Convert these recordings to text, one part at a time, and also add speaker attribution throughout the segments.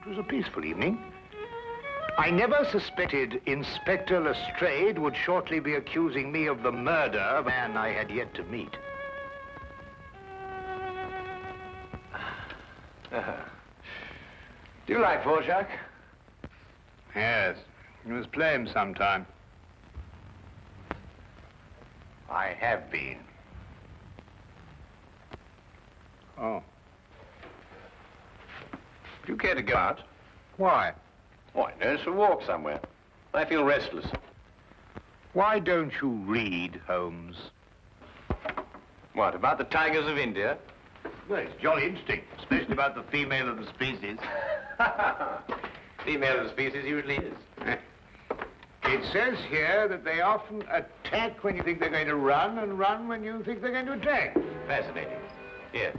Speaker 1: It was a peaceful evening. I never suspected Inspector Lestrade would shortly be accusing me of the murder of a man I had yet to meet.
Speaker 2: Do you like Dvorak?
Speaker 1: Yes, you must play him sometime.
Speaker 2: I have been.
Speaker 1: Oh.
Speaker 2: Do you care to go out?
Speaker 1: Why?
Speaker 2: Oh, I noticed a walk somewhere. I feel restless.
Speaker 1: Why don't you read, Holmes?
Speaker 2: What, about the tigers of India?
Speaker 1: Well, it's jolly interesting, especially about the female of the species.
Speaker 2: Female of the species usually is.
Speaker 1: It says here that they often attack when you think they're going to run, and run when you think they're going to attack.
Speaker 2: Fascinating. Here.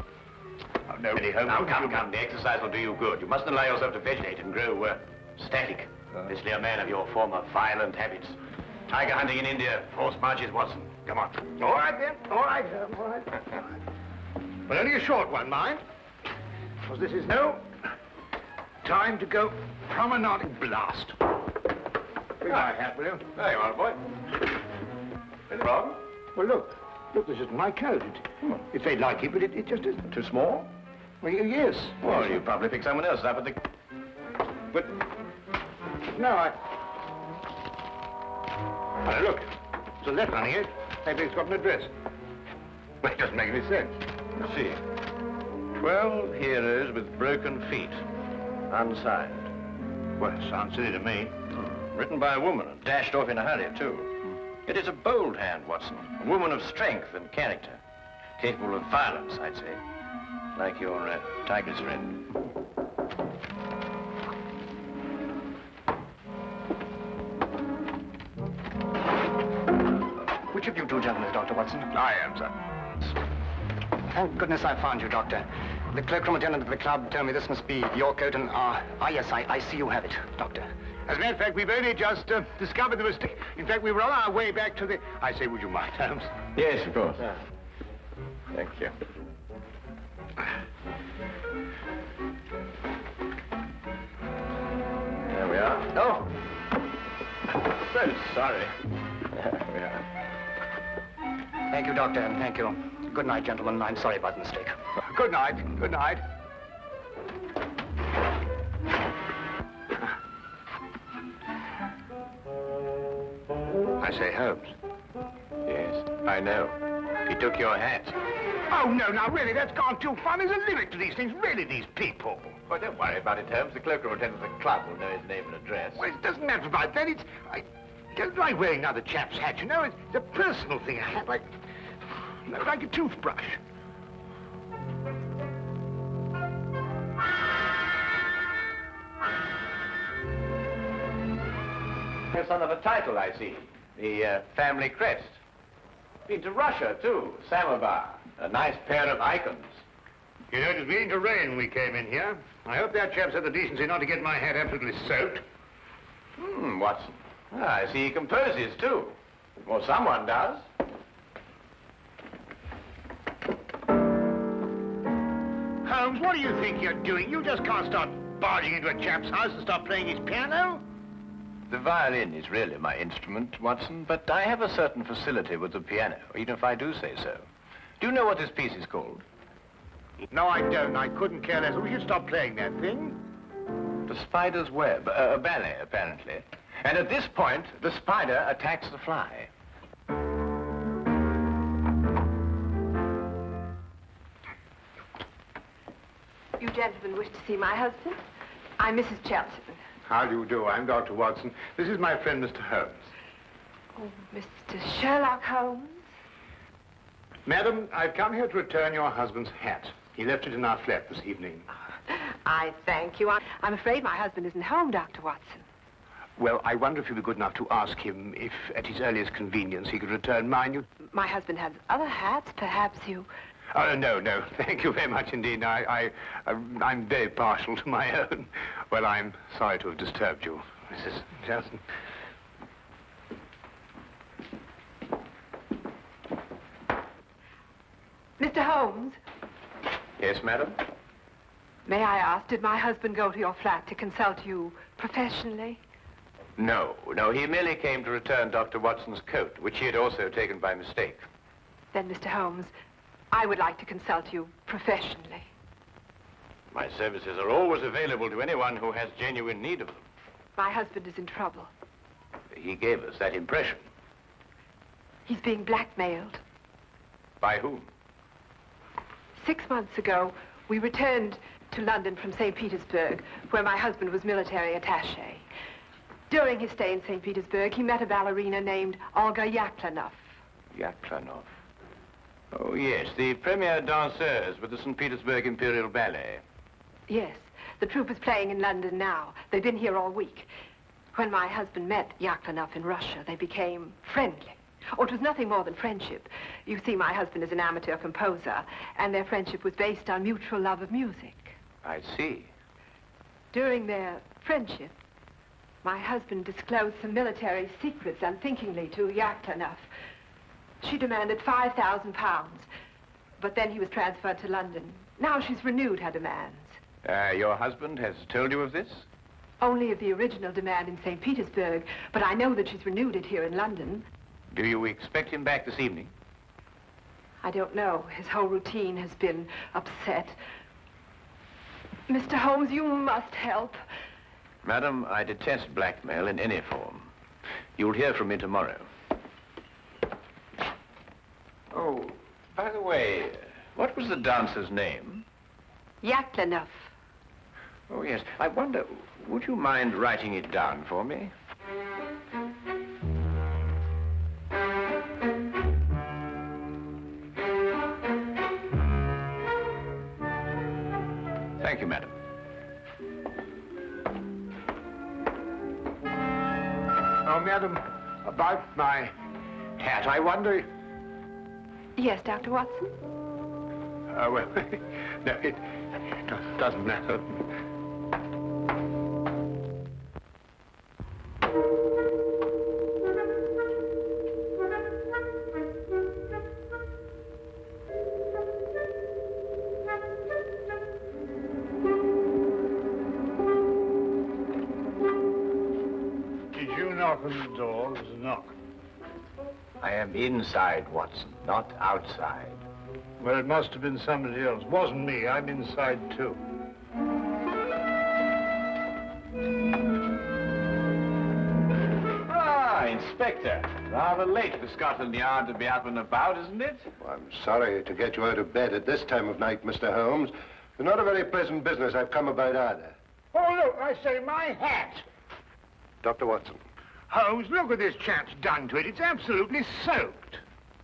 Speaker 1: Oh, no, really, Holmes.
Speaker 2: Now, come. The exercise will do you good. You mustn't allow yourself to vegetate and grow static. Especially a man of your former violent habits. Tiger hunting in India, force marches, Watson. Come on.
Speaker 1: All right, then. All right, all right. But only a short one, mind. Because this is no time to go promenading. Blast. Bring my hat, will you?
Speaker 2: There you are, boy. Anything wrong?
Speaker 1: Well, look. Look, this isn't my coat. It's very like it, but it just isn't.
Speaker 2: Too small?
Speaker 1: Well, yes.
Speaker 2: Well,
Speaker 1: yes.
Speaker 2: you probably picked someone else up at the...
Speaker 1: But... No, Now, look. There's a letter on here. Maybe it's got an address. Well, it doesn't make any sense.
Speaker 2: Let's see. 12 heroes with broken feet. Unsigned.
Speaker 1: Well, it sounds silly to me.
Speaker 2: Written by a woman and dashed off in a hurry, too. It is a bold hand, Watson. A woman of strength and character. Capable of violence, I'd say. Like your tiger's friend.
Speaker 3: Which of you two gentlemen is Dr. Watson?
Speaker 1: I am, sir.
Speaker 3: Thank goodness I found you, Doctor. The cloakroom attendant at the club told me this must be your coat, and, yes, I see you have it, Doctor.
Speaker 1: As a matter of fact, we've only just discovered the mistake. In fact, we were on our way back to the... I say, would you mind, Holmes?
Speaker 2: Yes, of course. Thank you. There we are. Oh! So sorry. There we are.
Speaker 3: Thank you, Doctor, and thank you. Good night, gentlemen. I'm sorry about the mistake.
Speaker 1: Good night. Good night. I say, Holmes.
Speaker 2: Yes, I know. He took your hat.
Speaker 1: Oh, no, now, really, that's gone too far. There's a limit to these things. Really, these people.
Speaker 2: Well, don't worry about it, Holmes. The cloakroom attendant at the club will know his name and address.
Speaker 1: Well, it doesn't matter about that. It's... I don't like wearing another chap's hat, you know. It's a personal thing. A hat like a toothbrush.
Speaker 2: You're son of a title, I see. The family crest. Been to Russia, too. Samovar. A nice pair of icons.
Speaker 1: You know, it was beginning to rain when we came in here. I hope that chap's had the decency not to get my hat absolutely soaked.
Speaker 2: Watson. I see he composes, too. Well, someone does.
Speaker 1: Holmes, what do you think you're doing? You just can't start barging into a chap's house and start playing his piano.
Speaker 2: The violin is really my instrument, Watson, but I have a certain facility with the piano, even if I do say so. Do you know what this piece is called?
Speaker 1: No, I don't. I couldn't care less. We should stop playing that thing.
Speaker 2: The Spider's Web, a ballet, apparently. And at this point, the spider attacks the fly.
Speaker 4: You gentlemen wish to see my husband? I'm Mrs. Chelton.
Speaker 1: How do you do? I'm Dr. Watson. This is my friend, Mr. Holmes.
Speaker 4: Oh, Mr. Sherlock Holmes?
Speaker 1: Madam, I've come here to return your husband's hat. He left it in our flat this evening.
Speaker 4: I thank you. I'm afraid my husband isn't home, Dr. Watson.
Speaker 1: Well, I wonder if you'd be good enough to ask him if, at his earliest convenience, he could return mine.
Speaker 4: My husband has other hats. Perhaps you...
Speaker 1: Oh, no. Thank you very much indeed. I'm very partial to my own. Well, I'm sorry to have disturbed you, Mrs. Johnson.
Speaker 4: Mr. Holmes?
Speaker 2: Yes, madam?
Speaker 4: May I ask, did my husband go to your flat to consult you professionally?
Speaker 2: No, he merely came to return Dr. Watson's coat, which he had also taken by mistake.
Speaker 4: Then, Mr. Holmes, I would like to consult you professionally.
Speaker 2: My services are always available to anyone who has genuine need of them.
Speaker 4: My husband is in trouble.
Speaker 2: He gave us that impression.
Speaker 4: He's being blackmailed.
Speaker 2: By whom?
Speaker 4: 6 months ago, we returned to London from St. Petersburg, where my husband was military attaché. During his stay in St. Petersburg, he met a ballerina named Olga Yaklanoff.
Speaker 2: Yaklanoff? Oh, yes, the premier danseuse with the St. Petersburg Imperial Ballet.
Speaker 4: Yes, the troupe is playing in London now. They've been here all week. When my husband met Yaklanoff in Russia, they became friendly. Oh, it was nothing more than friendship. You see, my husband is an amateur composer, and their friendship was based on mutual love of music.
Speaker 2: I see.
Speaker 4: During their friendship, my husband disclosed some military secrets unthinkingly to Yaklanoff. She demanded £5,000, but then he was transferred to London. Now she's renewed her demands.
Speaker 2: Your husband has told you of this?
Speaker 4: Only of the original demand in St. Petersburg, but I know that she's renewed it here in London.
Speaker 2: Do you expect him back this evening?
Speaker 4: I don't know. His whole routine has been upset. Mr. Holmes, you must help.
Speaker 2: Madam, I detest blackmail in any form. You'll hear from me tomorrow. Oh, by the way, what was the dancer's name?
Speaker 4: Yaklanoff.
Speaker 2: Oh, yes. I wonder, would you mind writing it down for me? Thank you, madam.
Speaker 1: Oh, madam, about my hat, I wonder...
Speaker 4: Yes, Dr. Watson?
Speaker 1: Well, no, it doesn't matter. Did you knock on the door? There's a knock.
Speaker 2: I am inside, Watson, not outside.
Speaker 1: Well, it must have been somebody else. Wasn't me. I'm inside, too.
Speaker 2: Ah, Inspector. Rather late for Scotland Yard to be up and about, isn't it?
Speaker 5: Well, I'm sorry to get you out of bed at this time of night, Mr. Holmes. It's not a very pleasant business I've come about either.
Speaker 1: Oh, look, I say, my hat.
Speaker 5: Dr. Watson.
Speaker 1: Holmes, look what this chap's done to it. It's absolutely soaked.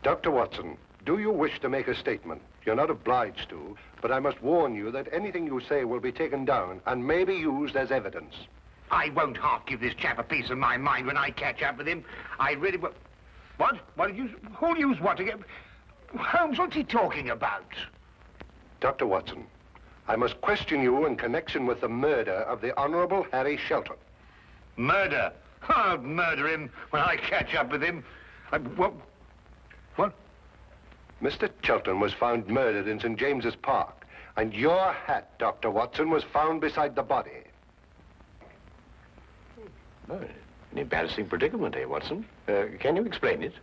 Speaker 5: Dr. Watson, do you wish to make a statement? You're not obliged to, but I must warn you that anything you say will be taken down and may be used as evidence.
Speaker 1: I won't half give this chap a piece of my mind when I catch up with him. I really will. What? What did you... Who'll use what to get... Holmes, what's he talking about?
Speaker 5: Dr. Watson, I must question you in connection with the murder of the Honorable Harry Shelton.
Speaker 1: Murder? I'll murder him when I catch up with him. What?
Speaker 5: Mr. Shelton was found murdered in St. James's Park, and your hat, Dr. Watson, was found beside the body.
Speaker 2: Oh, an embarrassing predicament, eh, Watson? Can you explain it?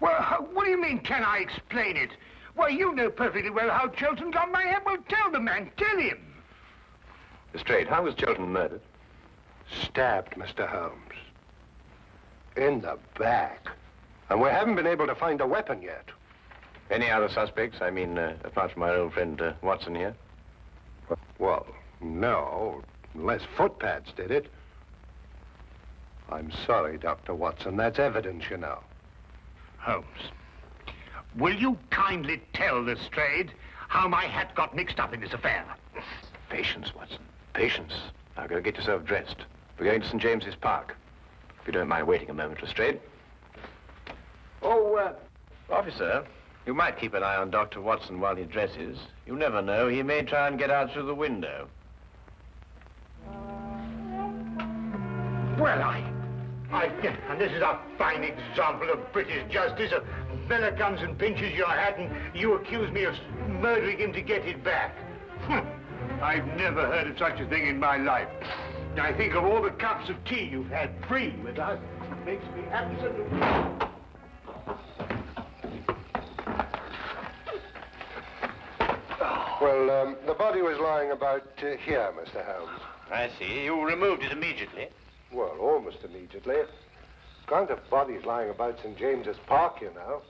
Speaker 1: Well, what do you mean, can I explain it? Well, you know perfectly well how Shelton got my hat. Well, tell the man, tell him.
Speaker 2: Lestrade, how was Shelton murdered?
Speaker 5: Stabbed, Mr. Holmes. In the back. And we haven't been able to find a weapon yet.
Speaker 2: Any other suspects? I mean, apart from our old friend Watson here?
Speaker 5: Well, no, unless footpads did it. I'm sorry, Dr. Watson. That's evidence, you know.
Speaker 1: Holmes, will you kindly tell Lestrade how my hat got mixed up in this affair?
Speaker 2: Patience, Watson. Patience. Now go get yourself dressed. We're going to St. James's Park. If you don't mind waiting a moment, Lestrade. Oh, officer, you might keep an eye on Dr. Watson while he dresses. You never know. He may try and get out through the window.
Speaker 1: Well, and this is a fine example of British justice. A fella comes and pinches your hat and you accuse me of murdering him to get it back. I've never heard of such a thing in my life. I think of all the cups of tea you've had free with us. It makes me absolutely...
Speaker 5: Well, the body was lying about here, Mr. Holmes.
Speaker 2: I see. You removed it immediately.
Speaker 5: Well, almost immediately. Can't have bodies lying about St. James's Park, you know.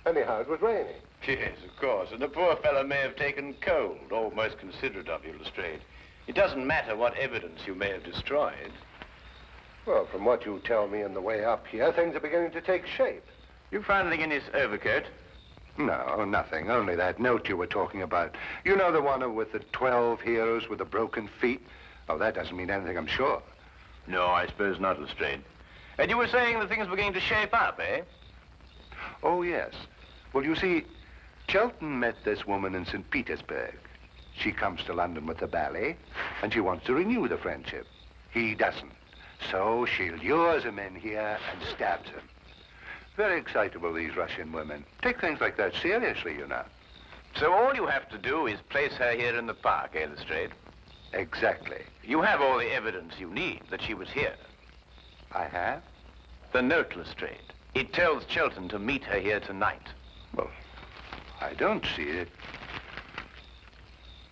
Speaker 5: Anyhow, it was raining.
Speaker 2: Yes, of course. And the poor fellow may have taken cold. Oh, most considerate of you, Lestrade. It doesn't matter what evidence you may have destroyed.
Speaker 5: Well, from what you tell me on the way up here, things are beginning to take shape.
Speaker 2: You found anything in his overcoat?
Speaker 5: No, nothing. Only that note you were talking about. You know the one with the 12 heroes with the broken feet? Oh, that doesn't mean anything, I'm sure.
Speaker 2: No, I suppose not, Lestrade. And you were saying that things were beginning to shape up, eh?
Speaker 5: Oh, yes. Well, you see, Chelton met this woman in St. Petersburg. She comes to London with the ballet, and she wants to renew the friendship. He doesn't. So she lures him in here and stabs him. Very excitable, these Russian women. Take things like that seriously, you know.
Speaker 2: So all you have to do is place her here in the park, eh, Lestrade?
Speaker 5: Exactly.
Speaker 2: You have all the evidence you need that she was here.
Speaker 5: I have?
Speaker 2: The note, Lestrade. It tells Chelton to meet her here tonight.
Speaker 5: Well, I don't see it.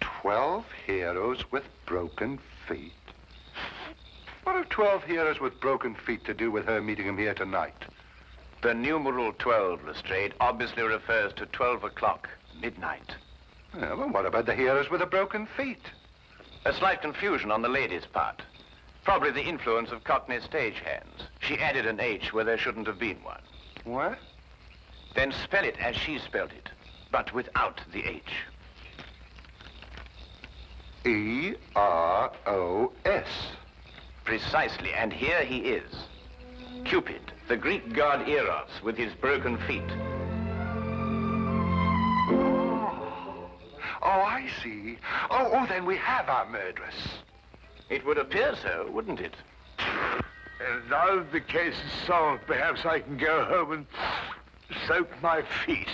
Speaker 5: 12 heroes with broken feet. What have 12 heroes with broken feet to do with her meeting him here tonight?
Speaker 2: The numeral 12, Lestrade, obviously refers to 12 o'clock, midnight.
Speaker 5: Yeah, well, what about the heroes with the broken feet?
Speaker 2: A slight confusion on the lady's part. Probably the influence of Cockney stagehands. She added an H where there shouldn't have been one.
Speaker 5: What?
Speaker 2: Then spell it as she spelled it, but without the H.
Speaker 5: E-R-O-S.
Speaker 2: Precisely, and here he is. Cupid, the Greek god Eros, with his broken feet.
Speaker 5: Oh, I see. Oh, then we have our murderess.
Speaker 2: It would appear so, wouldn't it?
Speaker 1: And now that the case is solved, perhaps I can go home and soak my feet.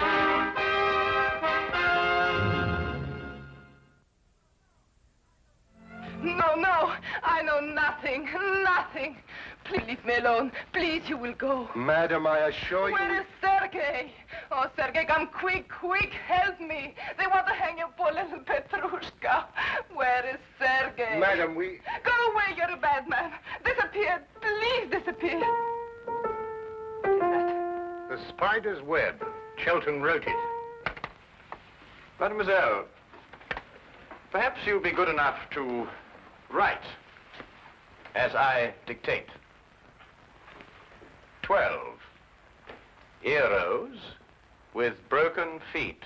Speaker 6: No, I know nothing. Please leave me alone. Please, you will go.
Speaker 5: Madam, I assure you...
Speaker 6: Where is Sergei? Oh, Sergei, come quick, help me. They want to hang your poor little Petrushka. Where is Sergei?
Speaker 5: Madam, we...
Speaker 6: Go away, you're a bad man. Disappear, please disappear. What is that?
Speaker 1: The spider's web. Chelton wrote it.
Speaker 2: Mademoiselle, perhaps you'll be good enough to write as I dictate. 12 heroes with broken feet.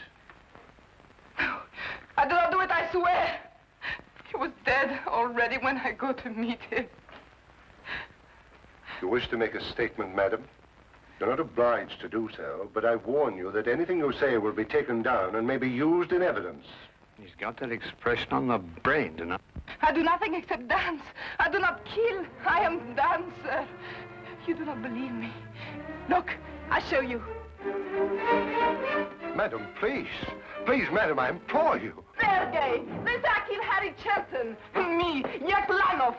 Speaker 6: I do not do it, I swear. He was dead already when I go to meet him.
Speaker 5: You wish to make a statement, madam? You're not obliged to do so, but I warn you that anything you say will be taken down and may be used in evidence.
Speaker 1: He's got that expression on the brain, you know.
Speaker 6: I do nothing except dance. I do not kill. I am dancer. You do not believe me. Look, I show you.
Speaker 5: Madam, please. Please, madam, I implore you.
Speaker 6: Sergei, this I kill Harry Chelton. Me, Yaklanov.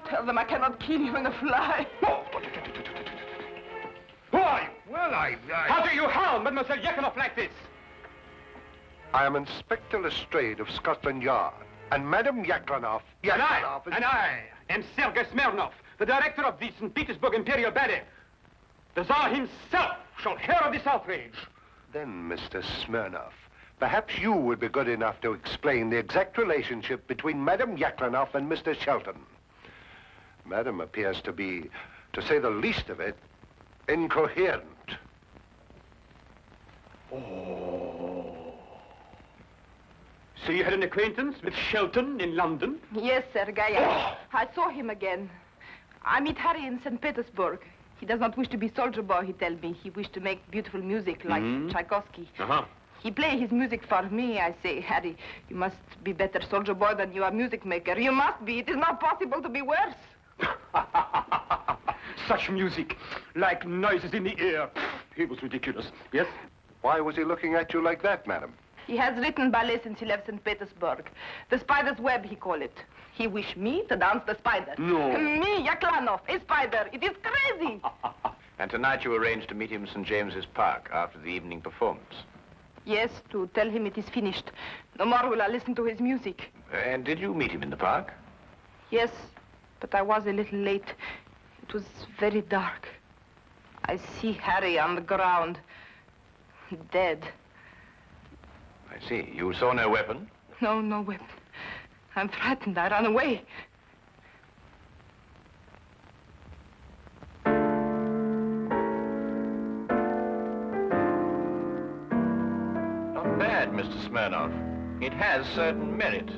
Speaker 6: Tell them I cannot kill even a fly.
Speaker 1: Who are you? Well,
Speaker 7: How do you harm Mademoiselle Yaklanov like this?
Speaker 5: I am Inspector Lestrade of Scotland Yard. And Madam Yaklanov...
Speaker 7: And I am Sergei Smirnov, the director of the St. Petersburg Imperial Ballet. The Tsar himself shall hear of this outrage.
Speaker 5: Then, Mr. Smirnov, perhaps you would be good enough to explain the exact relationship between Madam Yaklanov and Mr. Shelton. Madam appears to be, to say the least of it, incoherent.
Speaker 7: So you had an acquaintance with Shelton in London?
Speaker 6: Yes, Sergei. I saw him again. I meet Harry in St. Petersburg. He does not wish to be soldier boy, he tells me. He wished to make beautiful music like Tchaikovsky. He play his music for me. I say, Harry, you must be better soldier boy than you are music maker. You must be. It is not possible to be worse.
Speaker 7: Such music, like noises in the air. He was ridiculous. Yes?
Speaker 5: Why was he looking at you like that, madam?
Speaker 6: He has written ballet since he left St. Petersburg. The spider's web, he call it. He wish me to dance the spider.
Speaker 2: No.
Speaker 6: Me, Yaklanov, a spider. It is crazy.
Speaker 2: And tonight you arranged to meet him in St. James's Park after the evening performance.
Speaker 6: Yes, to tell him it is finished. No more will I listen to his music.
Speaker 2: And did you meet him in the park?
Speaker 6: Yes, but I was a little late. It was very dark. I see Harry on the ground, dead.
Speaker 2: I see. You saw no weapon?
Speaker 6: No, no weapon. I'm frightened. I ran away.
Speaker 2: Not bad, Mr. Smirnov. It has certain merit.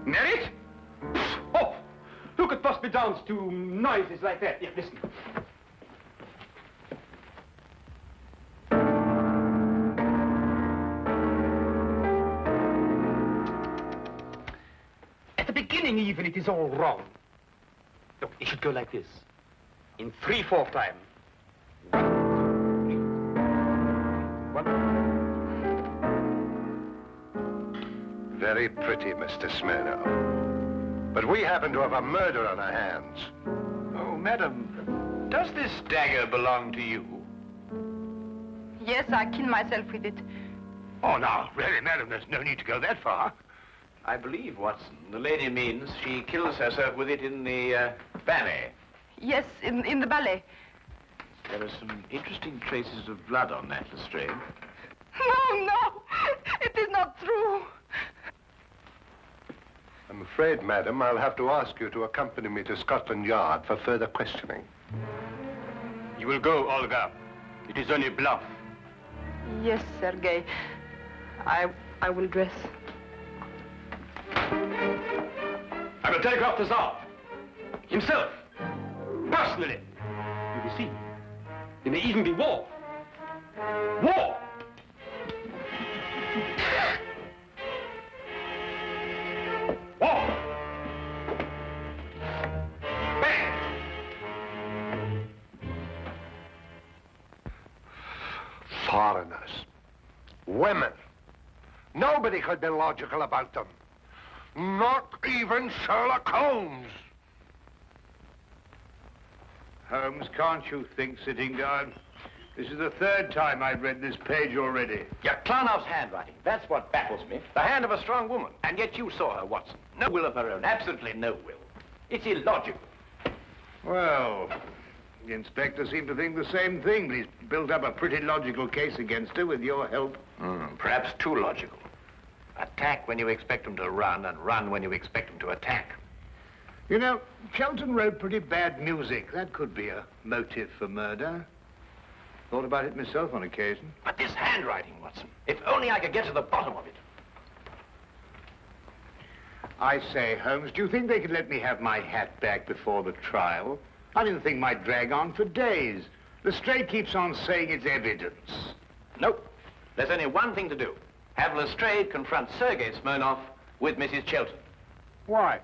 Speaker 7: Merit? Oh, who could possibly dance to noises like that? Yeah, listen. At the beginning, even, it is all wrong. Look, it should go like this. In 3/4 time. 1, 2, 3.
Speaker 5: Very pretty, Mr. Smirnov. But we happen to have a murder on our hands.
Speaker 2: Oh, madam, does this dagger belong to you?
Speaker 6: Yes, I killed myself with it.
Speaker 1: Oh, now, really, madam, there's no need to go that far.
Speaker 2: I believe, Watson, the lady means she kills herself with it in the ballet.
Speaker 6: Yes, in the ballet.
Speaker 2: There are some interesting traces of blood on that, Lestrade.
Speaker 6: No, no, it is not true.
Speaker 5: I'm afraid, madam, I'll have to ask you to accompany me to Scotland Yard for further questioning.
Speaker 7: You will go, Olga. It is only bluff.
Speaker 6: Yes, Sergei. I will dress.
Speaker 7: I will telegraph the Tsar. Himself. Personally. You will see. There may even be war. War! War! Bang!
Speaker 5: Foreigners. Women. Nobody could be logical about them. Not even Sherlock Holmes.
Speaker 1: Holmes, can't you think, sitting down? This is the 3rd time I've read this page already.
Speaker 2: Yaklanov's handwriting. That's what baffles me. The hand of a strong woman. And yet you saw her, Watson. No will of her own. Absolutely no will. It's illogical.
Speaker 1: Well, the inspector seemed to think the same thing, but he's built up a pretty logical case against her with your help.
Speaker 2: Perhaps too logical. Attack when you expect them to run, and run when you expect them to attack.
Speaker 1: You know, Shelton wrote pretty bad music. That could be a motive for murder. Thought about it myself on occasion.
Speaker 2: But this handwriting, Watson, if only I could get to the bottom of it.
Speaker 1: I say, Holmes, do you think they could let me have my hat back before the trial? I mean, the thing might drag on for days. Lestrade keeps on saying it's evidence.
Speaker 2: Nope. There's only one thing to do. Have Lestrade confront Sergei Smirnov with Mrs. Chilton.
Speaker 1: Why?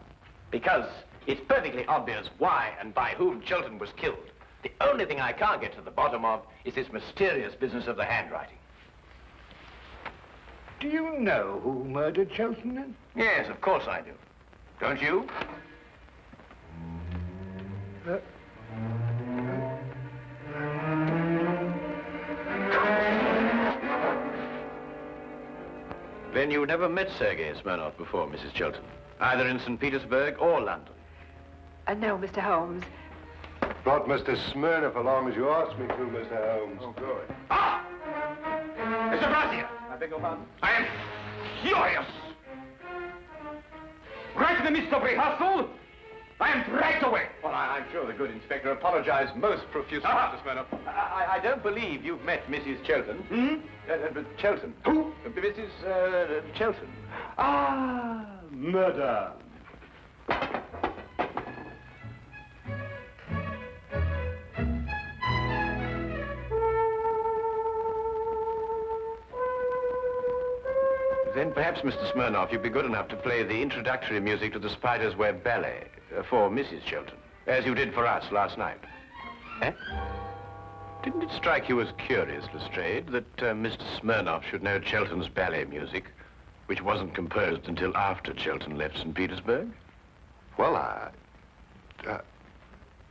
Speaker 2: Because it's perfectly obvious why and by whom Chilton was killed. The only thing I can't get to the bottom of is this mysterious business of the handwriting.
Speaker 1: Do you know who murdered Shelton, then?
Speaker 2: Yes, of course I do. Don't you? Then you never met Sergei Smirnov before, Mrs. Chilton, either in St. Petersburg or London.
Speaker 4: No, Mr. Holmes.
Speaker 5: Brought Mr. Smirnov along as you asked me to, Mr. Holmes.
Speaker 2: Oh, good.
Speaker 7: Ah! Mr. Brazier!
Speaker 2: I beg your pardon?
Speaker 7: I am furious! Right in the midst of rehearsal, I am dragged away.
Speaker 2: Well, I'm sure the good inspector apologized most profusely, Mr. Smirnov. I don't believe you've met Mrs. Chilton. But Chilton.
Speaker 7: Who?
Speaker 2: Mrs. Chilton.
Speaker 7: Ah, murder.
Speaker 2: Then perhaps, Mr. Smirnov, you'd be good enough to play the introductory music to the Spider's Web Ballet for Mrs. Chilton, as you did for us last night. Eh? Didn't it strike you as curious, Lestrade, that Mr. Smirnoff should know Chelton's ballet music, which wasn't composed until after Chelton left St. Petersburg?
Speaker 5: Well,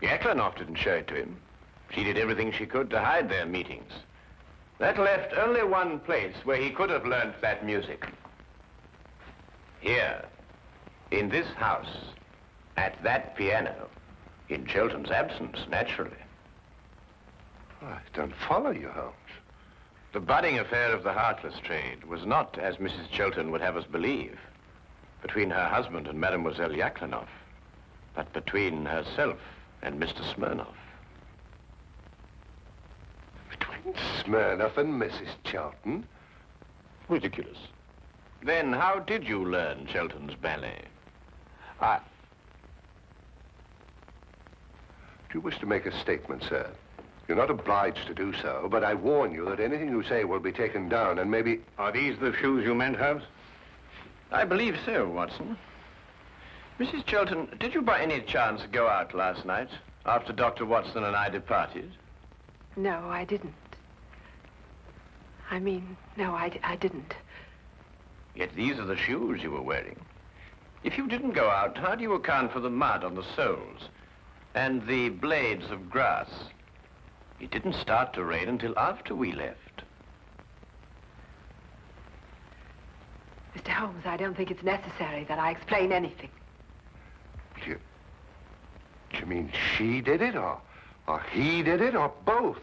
Speaker 2: Yaklanoff didn't show it to him. She did everything she could to hide their meetings. That left only one place where he could have learnt that music. Here, in this house, at that piano, in Chelton's absence, naturally.
Speaker 5: I don't follow you, Holmes.
Speaker 2: The budding affair of the Heartless trade was not, as Mrs. Chelton would have us believe, between her husband and Mademoiselle Yaklanoff, but between herself and Mr. Smirnoff.
Speaker 5: Between Smirnoff and Mrs. Chelton?
Speaker 2: Ridiculous. Then how did you learn Chelton's ballet?
Speaker 5: Do you wish to make a statement, sir? You're not obliged to do so, but I warn you that anything you say will be taken down and maybe...
Speaker 1: Are these the shoes you meant, Holmes?
Speaker 2: I believe so, Watson. Mrs. Chelton, did you by any chance go out last night after Dr. Watson and I departed?
Speaker 4: No, I didn't. I mean, no, I didn't.
Speaker 2: Yet these are the shoes you were wearing. If you didn't go out, how do you account for the mud on the soles and the blades of grass? It didn't start to rain until after we left.
Speaker 4: Mr. Holmes, I don't think it's necessary that I explain anything.
Speaker 5: Do you mean she did it, or he did it, or both?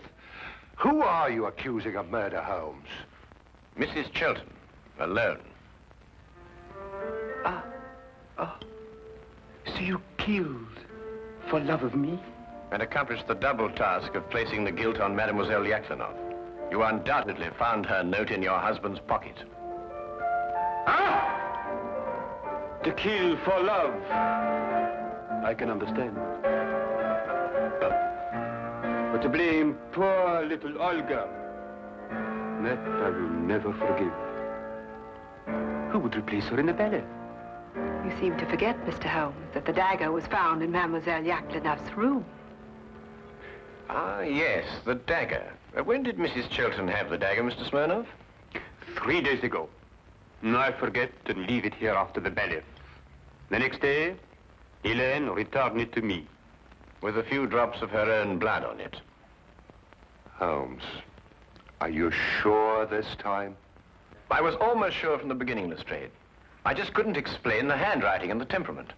Speaker 5: Who are you accusing of murder, Holmes?
Speaker 2: Mrs. Chelton, alone.
Speaker 7: So you killed for love of me?
Speaker 2: And accomplished the double task of placing the guilt on Mademoiselle Yaklanoff. You undoubtedly found her note in your husband's pocket.
Speaker 7: To kill for love. I can understand. But to blame poor little Olga, that I will never forgive. Who would replace her in the ballet?
Speaker 4: You seem to forget, Mr. Holmes, that the dagger was found in Mademoiselle Yaklanoff's room.
Speaker 2: Ah, yes, the dagger. When did Mrs. Chelton have the dagger, Mr. Smirnoff?
Speaker 7: 3 days ago. I forget and leave it here after the ballet. The next day, Helene returned it to me.
Speaker 2: With a few drops of her own blood on it.
Speaker 5: Holmes, are you sure this time?
Speaker 2: I was almost sure from the beginning, Lestrade. I just couldn't explain the handwriting and the temperament.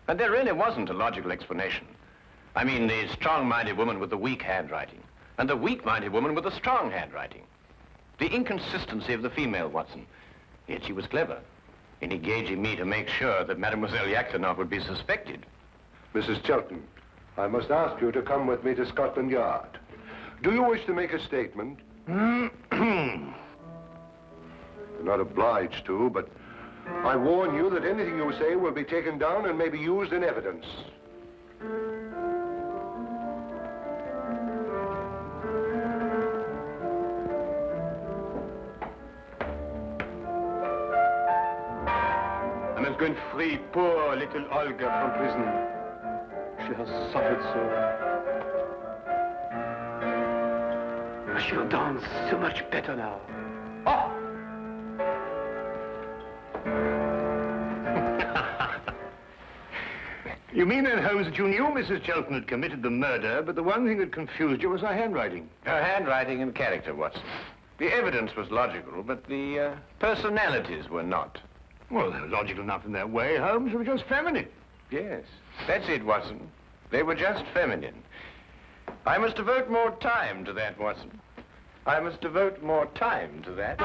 Speaker 2: And there really wasn't a logical explanation. I mean, the strong-minded woman with the weak handwriting, and the weak-minded woman with the strong handwriting. The inconsistency of the female, Watson. Yet she was clever in engaging me to make sure that Mademoiselle Yaklanoff would be suspected.
Speaker 5: Mrs. Chelton, I must ask you to come with me to Scotland Yard. Do you wish to make a statement? You're not obliged to, but I warn you that anything you say will be taken down and may be used in evidence.
Speaker 7: I must go and free poor little Olga from prison. She has suffered so. She'll dance so much better now. Oh!
Speaker 1: You mean then, Holmes, that you knew Mrs. Chelton had committed the murder, but the one thing that confused you was her handwriting?
Speaker 2: Her handwriting and character, Watson. The evidence was logical, but the personalities were not.
Speaker 1: Well, they were logical enough in their way, Holmes. They were just feminine.
Speaker 2: Yes, that's it, Watson. They were just feminine. I must devote more time to that, Watson. I must devote more time to that.